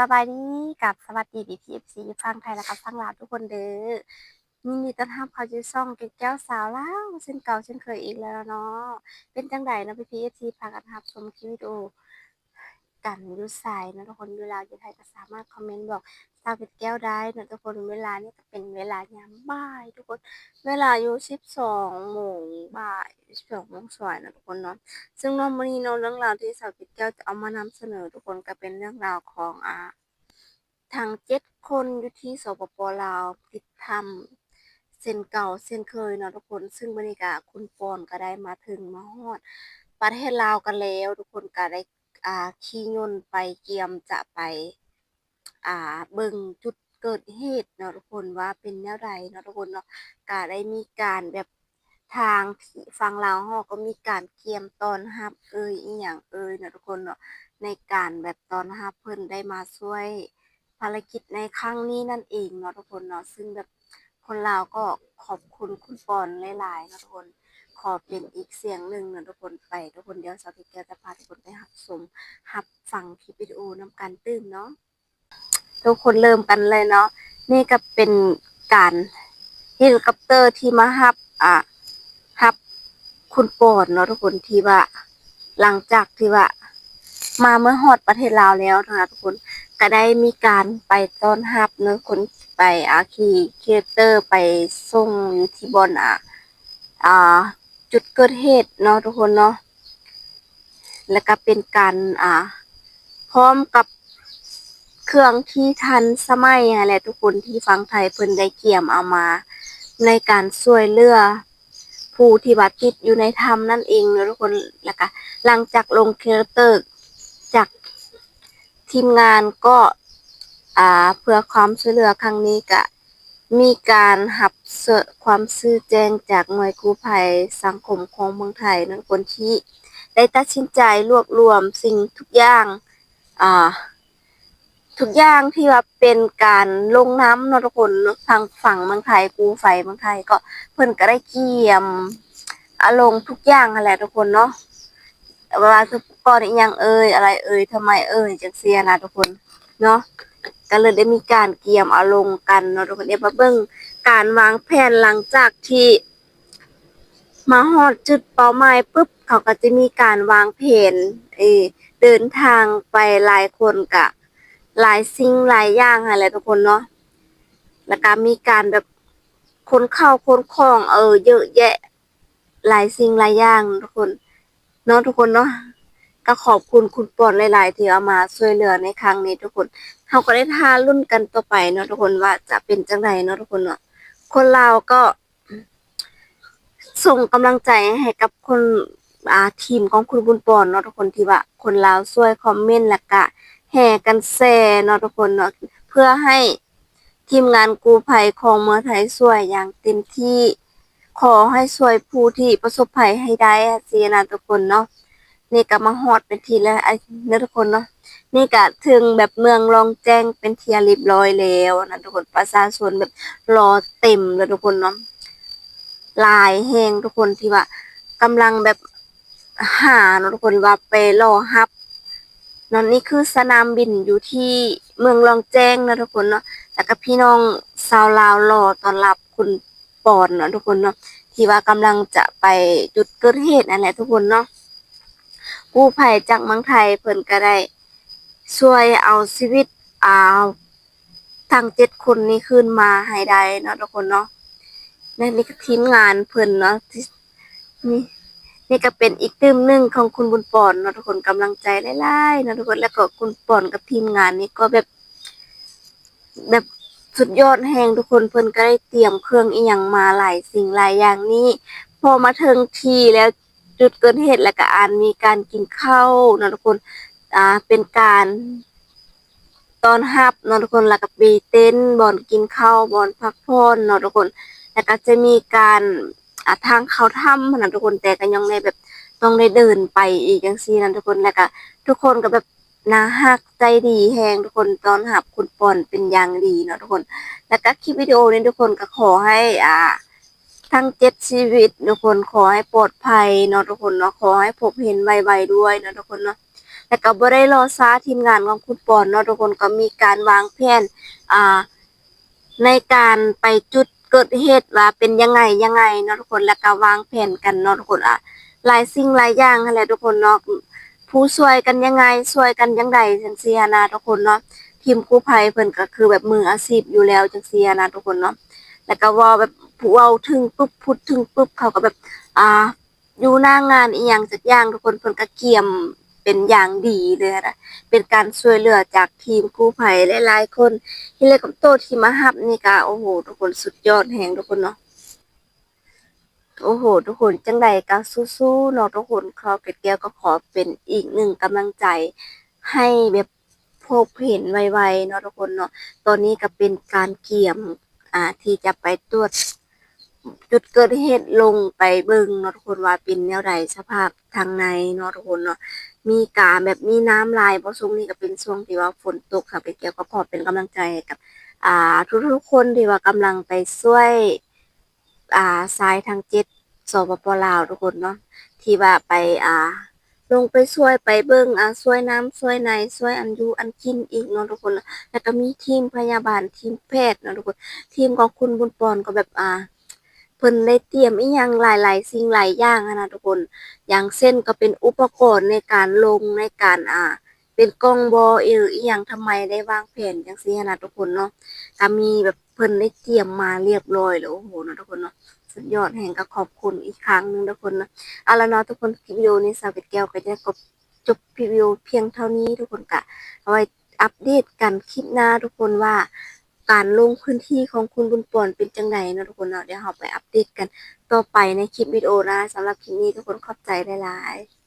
สบายดีกับสวัสดีพี่พีเอฟซีฟังไทยและก็ฟังลาวทุกคนเด้อยินดีต้อนรับเข้าสู่ช่องเกดแก้วสาวลาวเช่นเก่าเช่นเคยอีกแล้วเนาะเป็นจังใดเนาะพี่พีเอฟซีพากันรับชมคลิปวิดีโอกันอยู่ไสเนาะทุกคนเวลาอยู่ไทยก็สามารถคอมเมนต์บอกสาวเกดแก้วได้เนาะทุกคนเวลานี้ก็เป็นเวลายามบ่ายทุกคนเวลาอยู่12 โมงบ่าย12 โมงสวยเนาะทุกคนเนาะซึ่งเนาะมื้อนี้เนาะเรื่องราวที่สาวเกดแก้วจะเอามานำเสนอทุกคนก็เป็นเรื่องราวของทั้ง7 คนอยู่ที่สปป.ลาวติดถ้ำเช่นเก่าเช่นเคยเนาะทุกคนซึ่งมื้อนี้ก็คุณปอนก็ได้มาถึงมาฮอดประเทศลาวกันแล้วทุกคนก็ได้ขี่ยนต์ไปเกียมจะไปเบิ่งจุดเกิดเหตุเนาะทุกคนว่าเป็นแนวใดเนาะทุกคนเนาะก็ได้มีการแบบทางที่ฝั่งลาวเราก็มีการเตรียมต้อนรับอิหยังเนาะทุกคนเนาะในการแบบต้อนรับเพิ่นได้มาช่วย ภารกิจในครั้งนี้นั่นเองเนาะทุกคนเนาะซึ่งแบบคนลาวก็ขอบคุณคุณปอนหลายๆเนาะทุกคนขอเป็นอีกเสียงหนึ่งเนาะทุกคนไปทุกคนเดี๋ยวสาวที่แก้วจะพาทุกคนไปรับชมรับฟังคลิปวิดีโอนำกันตื่มเนาะทุกคนเริ่มกันเลยเนาะนี่ก็เป็นการเฮลิคอปเตอร์ที่มารับรับคุณปอนเนาะทุกคนที่ว่าหลังจากที่ว่ามาเมื่อฮอดประเทศลาวแล้วนะคะทุกคน ก็ได้มีการไปต้อนรับเนาะคนไปขี่เฮลิคอปเตอร์ไปส่งอยู่ที่บอนอ่าจุดเกิดเหตุเนาะทุกคนเนาะแล้วก็เป็นการพร้อมกับเครื่องที่ทันสมัยนั่นแหละทุกคนที่ฝั่งไทยเพิ่นได้เกี่ยมเอามาในการช่วยเหลือผู้ที่บาดติดอยู่ในถ้ำนั่นเองเนาะทุกคนแล้วก็หลังจากลงเฮลิคอปเตอร์จากทีมงานก็เพื่อความช่วยเหลือครั้งนี้ก็มีการรับความซื่อแจ้งจากหน่วยกู้ภัยสังคมของเมืองไทยนั้นคนที่ได้ตัดสินใจรวบรวมสิ่งทุกอย่างอ่าทุกอย่างที่ว่าเป็นการลงน้ำเนาะทุกคนทางฝั่งเมืองไทยกู้ภัยเมืองไทยก็เพิ่นก็ได้เกี่ยมลงทุกอย่างนั่นแหละทุกคนเนาะว่าอุปกรณ์อิหยังอะไรทำไมจังซี่นะทุกคนเนาะ ก็เลยได้มีการเกี่ยมเอาลงกันเนาะทุกคนเดี๋ยวมาเบิ่งการวางแผนหลังจากที่มาฮอดจุดเป้าหมายปุ๊บเขาก็จะมีการวางแผนเดินทางไปหลายคนก็หลายสิ่งหลายอย่างนั่นแหละทุกคนเนาะแล้วก็มีการแบบขนข้าวขนของเยอะแยะหลายสิ่งหลายอย่างทุกคนเนาะทุกคนเนาะก็ขอบคุณคุณปอนหลายๆที่เอามาช่วยเหลือในครั้งนี้ทุกคนเราก็ได้ท่ารุ่นกันต่อไปเนาะทุกคนว่าจะเป็นจังไดเนาะทุกคนเนาะคนลาวก็ส่งกำลังใจให้กับคนทีมของคุณบุญปอนเนาะทุกคนที่ว่าคนลาวช่วยคอมเมนต์แล้วก็แห่กันแชร์เนาะทุกคนเนาะเพื่อให้ทีมงานกู้ภัยของเมืองไทยช่วยอย่างเต็มที่ขอให้ช่วยผู้ที่ประสบภัยให้ได้สินะทุกคนเนาะนี่ก็มาฮอดเป็นทีแล้วเนาะทุกคนเนาะ นี่ก็ถึงแบบเมืองรองแจ้งเป็นที่เรียบร้อยแล้วนะทุกคนประชาชนแบบรอเต็มเลยทุกคนเนาะหลายแฮงทุกคนที่ว่ากำลังแบบหาเนาะทุกคนว่าไปรอรับเนาะนี่คือสนามบินอยู่ที่เมืองรองแจ้งนะทุกคนเนาะแล้วก็พี่น้องชาวลาวรอต้อนรับคุณปอนเนาะทุกคนเนาะที่ว่ากำลังจะไปจุดเกิดเหตุนั่นแหละทุกคนเนาะกู้ภัยจากเมืองไทยเพิ่นก็ได้ ช่วยเอาชีวิตทั้ง7 คนนี้ขึ้นมาให้ได้เนาะทุกคนเนาะนี่ก็ทีมงานเพิ่นเนาะนี่นี่ก็เป็นอีกตื้มหนึ่งของคุณบุญปอนเนาะทุกคนกำลังใจหลายๆเนาะทุกคนแล้วก็คุณปอนกับทีมงานนี้ก็แบบสุดยอดแฮงทุกคนเพิ่นก็ได้เตรียมเครื่องอิหยังมาหลายสิ่งหลายอย่างนี้พอมาถึงที่แล้วจุดเกิดเหตุแล้วก็มีการกินข้าวเนาะทุกคนเป็นการต้อนรับเนาะทุกคนแล้วก็ไปเต้นบ่อนกินข้าวบ่อนพักผ่อนเนาะทุกคนแล้วก็จะมีการทางเข้าถ้ำนะทุกคนแต่ก็ยังได้แบบต้องได้เดินไปอีกจังซี่นะทุกคนแล้วก็ทุกคนก็แบบน่ารักใจดีแฮงทุกคนต้อนรับคุณปอนเป็นอย่างดีเนาะทุกคนแล้วก็คลิปวิดีโอนี้ทุกคนก็ขอให้ทั้ง7 ชีวิตทุกคนขอให้ปลอดภัยเนาะทุกคนเนาะขอให้พบเห็นไวๆด้วยเนาะทุกคนเนาะ แล้วก็บ่ได้รอช้าทีมงานของคุณปอนเนาะทุกคนก็มีการวางแผนอ่าในการไปจุดเกิดเหตุว่าเป็นยังไงเนาะทุกคนแล้วก็วางแผนกันเนาะทุกคนหลายสิ่งหลายอย่างนั่นแหละทุกคนเนาะผู้ช่วยกันยังไงช่วยกันจั่งใดจังซี้หั้นนะทุกคนเนาะทีมกู้ภัยเพิ่นก็คือแบบมืออาชีพอยู่แล้วจังซี้หั้นนะทุกคนเนาะแล้วก็เว้าแบบเว้าถึงปุ๊บพูดถึงปุ๊บเขาก็แบบอ่า อยู่หน้างานอีหยังสักอย่างทุกคนเพิ่นก็เกียมเป็นอย่างดีเลยนะเป็นการช่วยเหลือจากทีมกู้ภัยหลายๆคนเฮลิคอปเตอร์ที่มารับนี่ก็โอ้โฮทุกคนสุดยอดแรงทุกคนเนาะโอ้โฮทุกคนจั่งใดก็สู้ๆเนาะทุกคนข้าวเกร็ดแก้วก็ขอเป็นอีกหนึ่งกำลังใจให้แบบพบเห็นไวๆเนาะทุกคนเนาะตอนนี้ก็เป็นการเกียมที่จะไปตรวจ จุดเกิดเหตุลงไปเบิ่งเนาะทุกคนว่าเป็นแนวใดสภาพทางในเนาะทุกคนเนาะมีการแบบมีน้ำหลายบ่ช่วงนี้ก็เป็นช่วงที่ว่าฝนตกค่ะไปเกี่ยวก็ขอเป็นกำลังใจให้กับทุกๆคนที่ว่ากำลังไปช่วยชายทาง7สปปลาวทุกคนเนาะที่ว่าไปลงไปช่วยไปเบิ่งช่วยน้ำช่วยในช่วยอันอยู่อันกินอีกเนาะทุกคนแล้วก็มีทีมพยาบาลทีมแพทย์เนาะทุกคนทีมของคุณบุญปอนก็แบบเพิ่นได้เตรียมอิหยังหลายๆสิ่งหลายอย่างหั้นนะทุกคน อย่างเช่นก็เป็นอุปกรณ์ในการลงในการเป็นกล้องบ่หรืออิหยังทำไมได้วางแผนจังซี้หั้นนะทุกคนเนาะก็มีแบบเพิ่นได้เตรียมมาเรียบร้อยแล้วโอ้โฮเนาะทุกคนเนาะสุดยอดแรงก็ขอบคุณอีกครั้งหนึ่งทุกคนเนาะเอาล่ะเนาะทุกคนคลิปวิดีโอนี้สาวเกร็ดแก้วก็จะจบคลิปวิดีโอเพียงเท่านี้ทุกคนก็เอาไว้อัปเดตกันคลิปหน้าทุกคนว่า การลงพื้นที่ของคุณบุญป่นเป็นจังไดเนาะทุกคนเนาะเดี๋ยวเราไปอัปเดตกันต่อไปในคลิปวิดีโอนะสำหรับคลิปนี้ทุกคนขอบใจหลายๆ